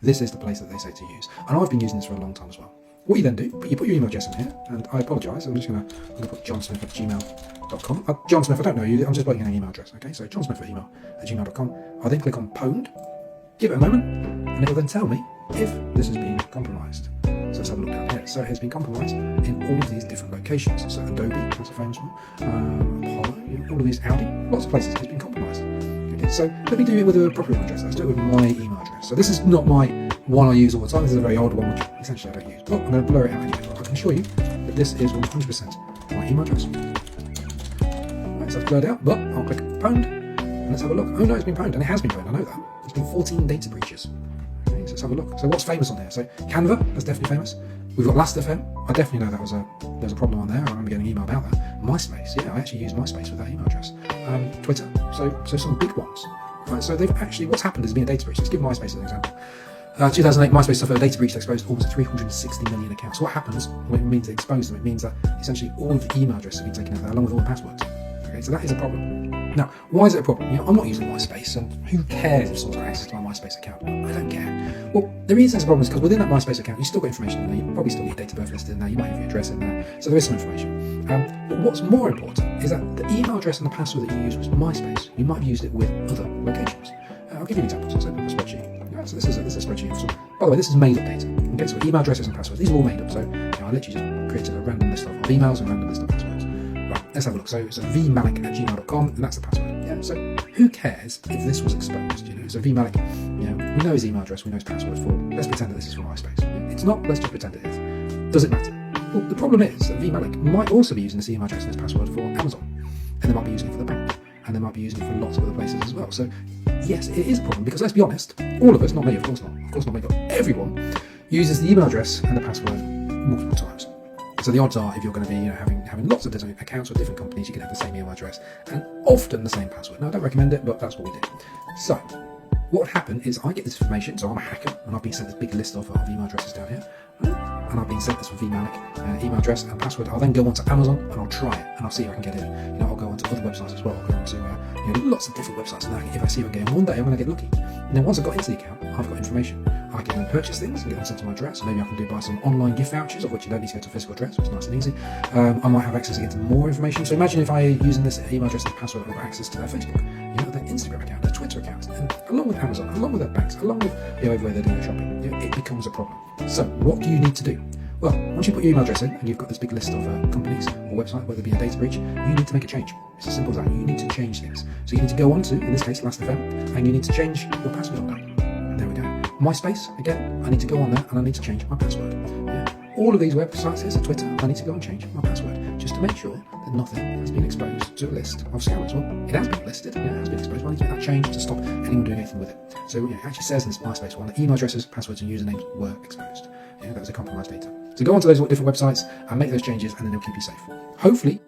this is the place that they say to use. And I've been using this for a long time as well. What you then do, you put your email address in here, and I apologise, I'm going to put johnsmith@gmail.com. John Smith, I don't know you, I'm just putting in an email address, okay? So johnsmith@gmail.com. I'll then click on Pwned, give it a moment, and it will then tell me if this has been compromised. So let's have a look down here. So it has been compromised in all of these different locations. So Adobe, that's a famous one, Apollo, all of these, Audi, lots of places it's been compromised. Okay, so let me do it with a proper email address. Let's do it with my email address. So this is not my one I use all the time. This is a very old one, which essentially I don't use. But I'm going to blur it out anyway. But I can assure you that this is 100% my email address. Right, so it's blurred out, but I'll click Pwned, and let's have a look. Oh no, it's been pwned, and it has been pwned, I know that. There's been 14 data breaches. Okay, so let's have a look. So what's famous on there? So Canva, that's definitely famous. We've got Last.fm. I definitely know there's a problem on there. I remember getting an email about that. MySpace, yeah, I actually use MySpace with that email address. Twitter, so some big ones. Right, so they've actually, what's happened has been a data breach. Let's give MySpace as an example. 2008, MySpace suffered a data breach that exposed almost 360 million accounts. So what happens when it means it exposed them? It means that essentially all of the email addresses have been taken out there along with all the passwords. Okay, so that is a problem. Now, why is it a problem? I'm not using MySpace, and who cares if someone's got access to my MySpace account? I don't care. Well, the reason it's a problem is because within that MySpace account, you still got information in there. You probably still get your date of birth listed in there. You might have your address in there. So there is some information. But what's more important is that the email address and the password that you used was MySpace. You might have used it with other locations. I'll give you an example. So I'll set up a spreadsheet. So this is a spreadsheet. By the way, this is made up data. Okay, so email addresses and passwords, these are all made up. So I literally just created a random list of emails and a random list of passwords. Right, let's have a look. So it's vmalik@gmail.com, and that's the password. Yeah, so who cares if this was exposed? So vmalik, we know his email address, we know his password for. Let's pretend that this is from MySpace. It's not. Let's just pretend it is. Does it matter? Well, the problem is that vmalik might also be using this email address and this password for Amazon, and they might be using it for the bank, and they might be using it for lots of other places as well. So yes, it is a problem because let's be honest, all of us, not me, of course not me, but everyone uses the email address and the password multiple times. So the odds are, if you're going to be having lots of different accounts with different companies, you can have the same email address and often the same password. Now, I don't recommend it, but that's what we do. So what would happen is I get this information, so I'm a hacker, and I've been sent this big list of email addresses down here, and I've been sent this with vmalik email address and password. I'll then go onto Amazon and I'll try it, and I'll see if I can get in. I'll go onto other websites as well. I'll go onto lots of different websites, and if I see if I can get in one day, I'm going to get lucky. And then once I've got into the account, I've got information. I can then purchase things and get them sent to my address. Maybe I can buy some online gift vouchers, of which you don't need to go to a physical address, which is nice and easy. I might have access again to more information. So imagine if I, using this email address and password, I've got access to their Facebook, their Instagram account, their Twitter account, and along with Amazon, along with their banks, along with over where they're doing their shopping, it becomes a problem. So what do you need to do? Well, once you put your email address in and you've got this big list of companies or website where there be a data breach, you need to make a change. It's as simple as that. You need to change things. So you need to go on to, in this case, Last.fm, and you need to change your password on that. And there we go. MySpace, again, I need to go on there and I need to change my password. Yeah. All of these websites, here's a Twitter, I need to go and change my password just to make sure that nothing has been exposed to a list of scammers. Well, it has been listed, it has been exposed, but I need to make that change to stop anyone doing anything with it. So it actually says in this MySpace one that email addresses, passwords, and usernames were exposed. That was a compromised data. So go onto those different websites and make those changes, and then they'll keep you safe. Hopefully